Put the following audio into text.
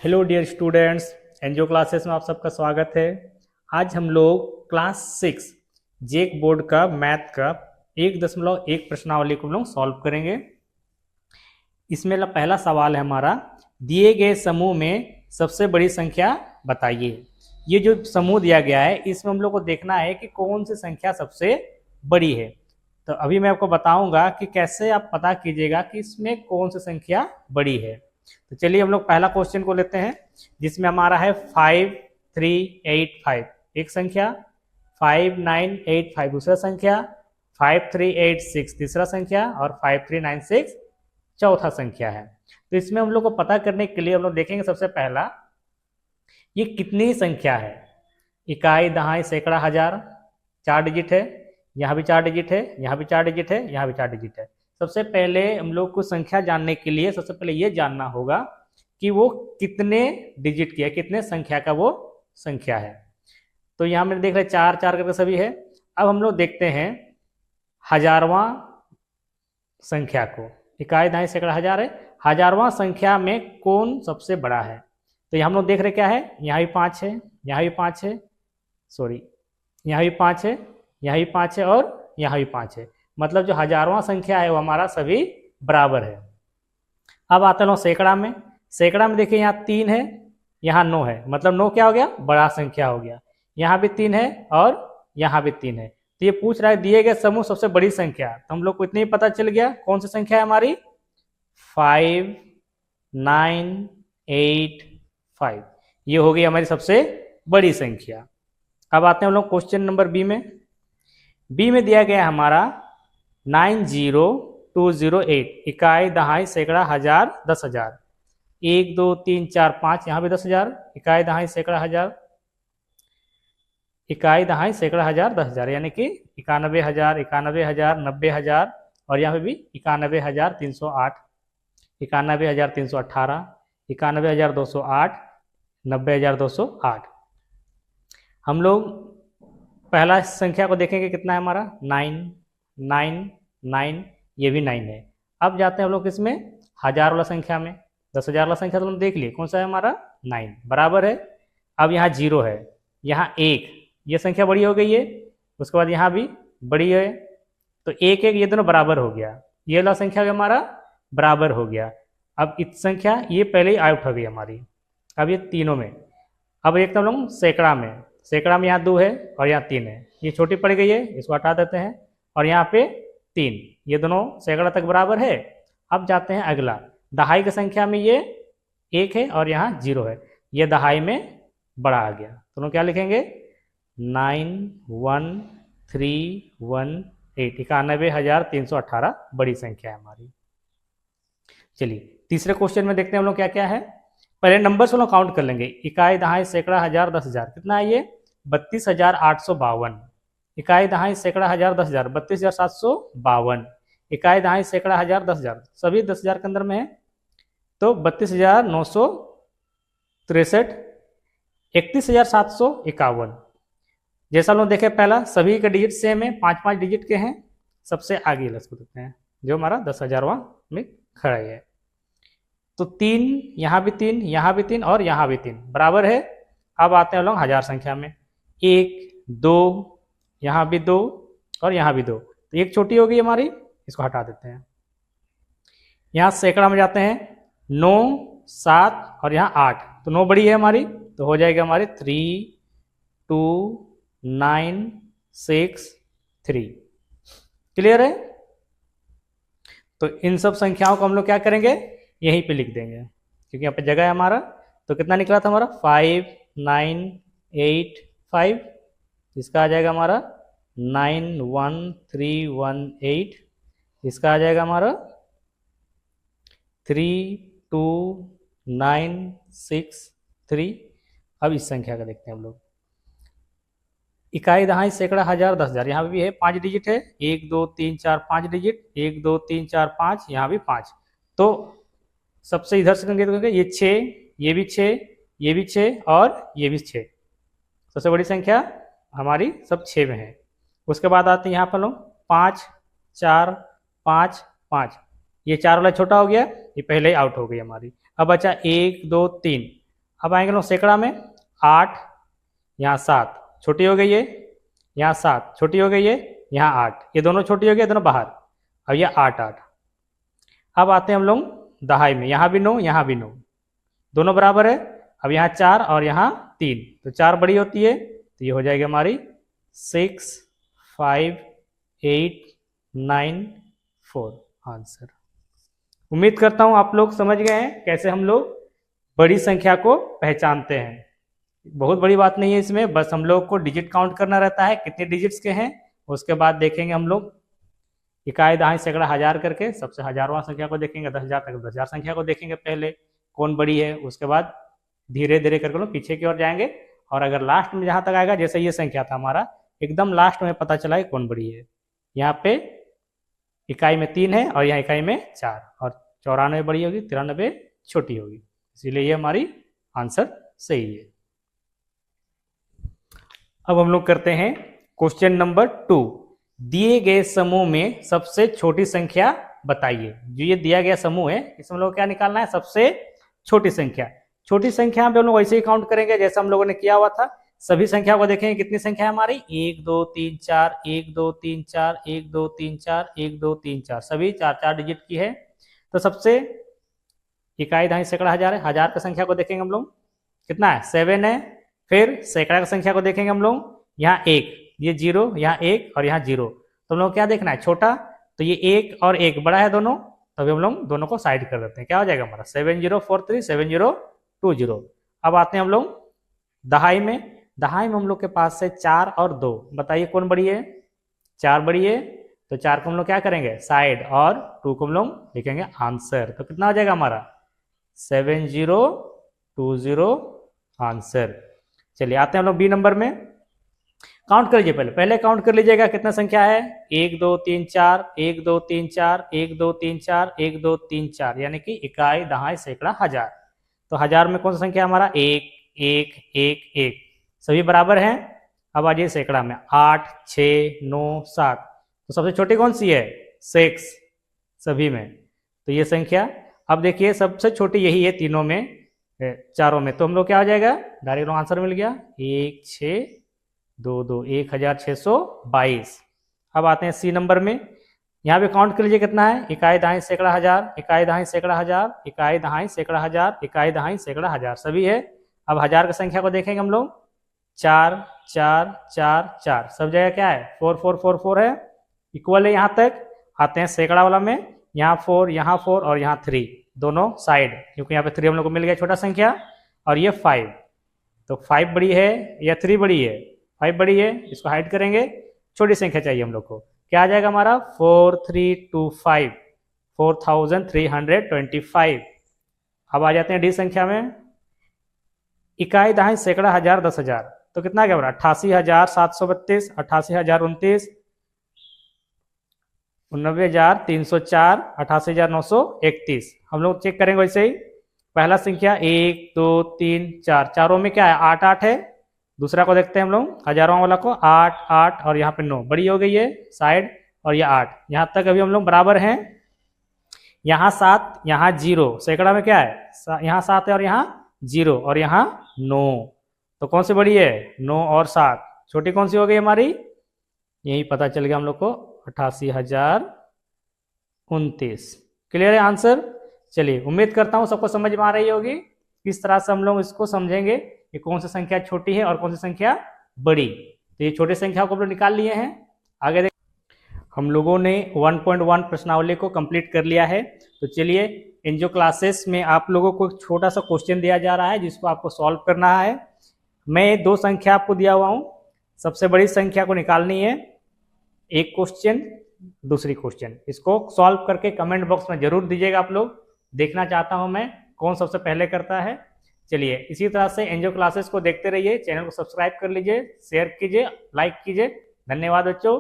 Hello dear students, NGO classes में आप सबका स्वागत है। आज हम लोग क्लास 6 जेक बोर्ड का मैथ का 1.1 प्रश्नावली को हम लोग सॉल्व करेंगे। इसमें पहला सवाल है हमारा, दिए गए समूह में सबसे बड़ी संख्या बताइए। ये जो समूह दिया गया है इसमें हम लोग को देखना है कि कौन सी संख्या सबसे बड़ी है। तो अभी मैं आपको बताऊंगा कि कैसे आप पता कीजिएगा कि इसमें कौन सी संख्या बड़ी है। तो चलिए हम लोग पहला क्वेश्चन को लेते हैं, जिसमें हमारा है 5385 एक संख्या, 5985 दूसरा संख्या, 5386 तीसरा संख्या और 5396 चौथा संख्या है। तो इसमें हम लोग को पता करने के लिए हम लोग देखेंगे सबसे पहला ये कितनी संख्या है। इकाई, दहाई, सैकड़ा, हजार, 4 डिजिट है, यहाँ भी 4 डिजिट है, यहाँ भी 4 डिजिट है, यहाँ भी 4 डिजिट है। सबसे पहले हम लोग को संख्या जानने के लिए सबसे पहले ये जानना होगा कि वो कितने डिजिट की है, कितने संख्या का वो संख्या है। तो यहाँ में देख रहे 4 4 करके सभी है। अब हम लोग देखते हैं हजारवां संख्या को, इकाई, दहाई, सैकड़ा, हजार है, हजारवां संख्या में कौन सबसे बड़ा है। तो यहाँ हम लोग देख रहे क्या है, यहाँ भी 5 है, यहाँ भी 5 है, सॉरी यहाँ भी 5 है, यहाँ भी 5 है और यहाँ भी 5 है। मतलब जो हजारवां संख्या है वो हमारा सभी बराबर है। अब आते हैं सैकड़ा में। सैकड़ा में देखिए यहाँ 3 है, यहाँ 9 है, मतलब 9 क्या हो गया, बड़ा संख्या हो गया। यहाँ भी 3 है और यहाँ भी 3 है। तो ये पूछ रहा है दिए गए समूह सबसे बड़ी संख्या। तो हम लोग को इतना ही पता चल गया कौन सी संख्या है हमारी, 5985। ये हो गई हमारी सबसे बड़ी संख्या। अब आते हैं हम लोग क्वेश्चन नंबर बी में। बी में दिया गया है हमारा 90208 इकाई, दहाई, सैकड़ा, हजार, 10,000, 1 2 3 4 5 यहाँ भी 10,000, इकाई, दहाई, सैकड़ा, हजार, इकाई, दहाई, सैकड़ा, हजार, 10,000, यानी कि 91,000, 91,000, 90,000 और यहाँ पे भी 91,308, 91,318, 91,208, 90,208। हम लोग पहला संख्या को देखेंगे कितना है हमारा, 9 9 9, ये भी 9 है। अब जाते हैं हम लोग इसमें हजार वाला संख्या में। 10,000 वाला संख्या तो हम देख लिए कौन सा है हमारा, 9 बराबर है। अब यहाँ 0 है, यहाँ 1, ये संख्या बड़ी हो गई है। उसके बाद यहाँ भी बड़ी है, तो 1 1 ये दोनों बराबर हो गया। ये वाला संख्या भी हमारा बराबर हो गया। अब इस संख्या ये पहले ही आउट हो गई हमारी। अब ये तीनों में, अब एक तो हम लोग सैकड़ा में, सैकड़ा में यहाँ 2 है और यहाँ 3 है, ये छोटी पड़ गई है, इसको हटा देते हैं। और यहाँ पे 3, ये दोनों सैकड़ा तक बराबर है। अब जाते हैं अगला, दहाई की संख्या में ये 1 है और यहाँ 0 है, ये दहाई में बड़ा आ गया। तो हम क्या लिखेंगे, 91318, 91,318 बड़ी संख्या है हमारी। चलिए तीसरे क्वेश्चन में देखते हैं हम लोग क्या क्या है। पहले नंबर्स हम लोग काउंट कर लेंगे। इकाई, दहाई, सैकड़ा, हजार, 10,000, कितना है ये, 32,852। इकाई, दहाई, सैकड़ा, हजार, 10,000, 32,752। इकाई, दहाई, सैकड़ा, हजार, 10,000 सभी 10,000 के अंदर में है, तो 32,963। 31,751। जैसा लोग देखे पहला सभी के डिजिट सेम है, 5 5 डिजिट के हैं। सबसे आगे इसको देखते हैं जो हमारा 10,000वां में खड़ा है। तो 3, यहाँ भी 3, यहाँ भी 3 और यहाँ भी 3 बराबर है। अब आते हैं लोग हजार संख्या में, 1 2, यहाँ भी 2 और यहाँ भी 2, तो एक छोटी हो गई हमारी, इसको हटा देते हैं। यहाँ सैकड़ा में जाते हैं, 9 7 और यहाँ 8, तो 9 बड़ी है हमारी, तो हो जाएगा हमारी 32963। क्लियर है। तो इन सब संख्याओं को हम लोग क्या करेंगे, यहीं पे लिख देंगे क्योंकि यहाँ पे जगह है हमारा। तो कितना निकला था हमारा, 5985, इसका आ जाएगा हमारा 91318, इसका आ जाएगा हमारा 32963। अब इस संख्या का देखते हैं हम लोग, इकाई, दहाई, सैकड़ा, हजार, 10,000, यहाँ भी है 5 डिजिट है, 1 2 3 4 5 डिजिट, 1 2 3 4 5, यहाँ भी 5। तो सबसे इधर से करेंगे ये 6, ये भी 6, ये भी 6 और ये भी 6। सबसे बड़ी संख्या हमारी सब 6 में है। उसके बाद आते हैं यहाँ पर लोग 5 4 5 5, ये 4 वाला छोटा हो गया, ये पहले ही आउट हो गई हमारी। अब बचा 1 2 3, अब आएंगे लोग सैकड़ा में 8, यहाँ 7 छोटी हो गई है, यहाँ 7 छोटी हो गई है, यहाँ 8, ये दोनों छोटी हो गई, दोनों बाहर। अब ये 8 8। अब आते हैं हम लोग दहाई में, यहाँ भी 9 यहाँ भी 9, दोनों बराबर है। अब यहाँ 4 और यहाँ 3, तो 4 बड़ी होती है, तो ये हो जाएगी हमारी 6 5 8 9 4 आंसर। उम्मीद करता हूं आप लोग समझ गए हैं कैसे हम लोग बड़ी संख्या को पहचानते हैं। बहुत बड़ी बात नहीं है इसमें, बस हम लोग को डिजिट काउंट करना रहता है कितने डिजिट्स के हैं, उसके बाद देखेंगे हम लोग इकाई दहाई सैकड़ा हजार करके, सबसे हजारवां संख्या को देखेंगे, 10,000 तक 10,000 संख्या को देखेंगे पहले कौन बड़ी है, उसके बाद धीरे धीरे करके लोग पीछे की ओर जाएंगे। और अगर लास्ट में जहां तक आएगा, जैसे ये संख्या था हमारा, एकदम लास्ट में पता चला कि कौन बड़ी है। यहाँ पे इकाई में 3 है और यहाँ इकाई में 4, और 94 बड़ी होगी, 93 छोटी होगी, इसीलिए ये हमारी आंसर सही है। अब हम लोग करते हैं क्वेश्चन नंबर 2। दिए गए समूह में सबसे छोटी संख्या बताइए। जो ये दिया गया समूह है, इसमें हम लोग क्या निकालना है, सबसे छोटी संख्या। छोटी संख्या पे हम लोग वैसे ही काउंट करेंगे जैसा हम लोगों ने किया हुआ था। सभी संख्या को देखेंगे कितनी संख्या है हमारी, 1 2 3 4 1 2 3 4 1 2 3 4 1 2 3 4, सभी 4 डिजिट की है। तो सबसे इकाई दहाई सैकड़ा हजार है, हजार की संख्या को देखेंगे हम लोग कितना है, 7 है। फिर सैकड़ा की संख्या को देखेंगे हम लोग, यहाँ 1, ये 0, यहाँ 1 और यहाँ 0, तो हम लोग क्या देखना है, छोटा, तो ये 1 और 1 बड़ा है दोनों, तभी हम लोग दोनों को साइड कर देते हैं। क्या हो जाएगा हमारा 7043 7020। अब आते हैं हम लोग दहाई में। दहाई में हम लोग के पास से 4 और 2, बताइए कौन बड़ी है, 4 बड़ी है, तो 4 को हम लोग क्या करेंगे साइड, और 2 को हम लोग लिखेंगे आंसर। तो कितना हो जाएगा हमारा 7020 आंसर। चलिए आते हैं हम लोग बी नंबर में। काउंट कर लीजिए, पहले काउंट कर लीजिएगा कितना संख्या है, 1 2 3 4 1 2 3 4 1 2 3 4 1 2 3 4, यानी कि इकाई दहाई सैकड़ा हजार। तो हजार में कौन सा संख्या हमारा, 1 1 1 1, सभी बराबर हैं। अब आ जाइए सैकड़ा में, 8 6 9 7, तो सबसे छोटी कौन सी है, 6 सभी में, तो ये संख्या। अब देखिए सबसे छोटी यही है तीनों में, चारों में, तो हम लोग क्या हो जाएगा, डायरेक्ट आंसर मिल गया 1 6 2 2 1622। अब आते हैं सी नंबर में। यहाँ पे काउंट कर लीजिए कितना है, इकाई दहाई सैकड़ा हजार, इकाई दहाई सैकड़ा हजार, इकाई दहाई सैकड़ा हजार, इकाई दहाई सैकड़ा हजार, सभी है। अब हजार की संख्या को देखेंगे हम लोग, 4 4 4 4, सब जगह क्या है 4 4 4 4 है, इक्वल है यहाँ तक। आते हैं सैकड़ा वाला में, यहाँ 4 यहाँ 4 और यहाँ 3, दोनों साइड, क्योंकि यहाँ पे 3 हम लोग को मिल गया छोटा संख्या, और ये 5, तो 5 बड़ी है या 3 बड़ी है, 5 बड़ी है, इसको हाइड करेंगे, छोटी संख्या चाहिए हम लोग को, क्या आ जाएगा हमारा 4325 4325। अब आ जाते हैं डी संख्या में, इकाई दहाई सैकड़ा हजार 10,000, तो कितना क्या हो रहा है 88,732 88,029 89,304 88,931। हम लोग चेक करेंगे वैसे ही, पहला संख्या 1 2 3 4, चारों में क्या है 8 8 है। दूसरा को देखते हैं हम लोग, हजारों वाला को, 8 8 और यहाँ पे 9 बड़ी हो गई है साइड, और ये 8, यहाँ तक अभी हम लोग बराबर हैं। यहाँ 7 यहाँ 0, सैकड़ा में क्या है, यहाँ 7 है और यहाँ 0 और यहाँ 9, तो कौन सी बड़ी है 9 और 7, छोटी कौन सी हो गई हमारी, यही पता चल गया हम लोग को 88,029। क्लियर है आंसर। चलिए उम्मीद करता हूँ सबको समझ में आ रही होगी किस तरह से हम लोग इसको समझेंगे कि कौन सी संख्या छोटी है और कौन सी संख्या बड़ी। तो ये छोटी संख्या को हम लोग निकाल लिए हैं। आगे देख, हम लोगों ने 1.1 प्रश्नावली को कंप्लीट कर लिया है। तो चलिए इन जो क्लासेस में आप लोगों को एक छोटा सा क्वेश्चन दिया जा रहा है जिसको आपको सॉल्व करना है। मैं 2 संख्या आपको दिया हुआ हूँ, सबसे बड़ी संख्या को निकालनी है, एक क्वेश्चन दूसरी क्वेश्चन, इसको सॉल्व करके कमेंट बॉक्स में जरूर दीजिएगा। आप लोग देखना चाहता हूं मैं कौन सबसे पहले करता है। चलिए इसी तरह से एनजीओ क्लासेस को देखते रहिए, चैनल को सब्सक्राइब कर लीजिए, शेयर कीजिए, लाइक कीजिए। धन्यवाद बच्चों।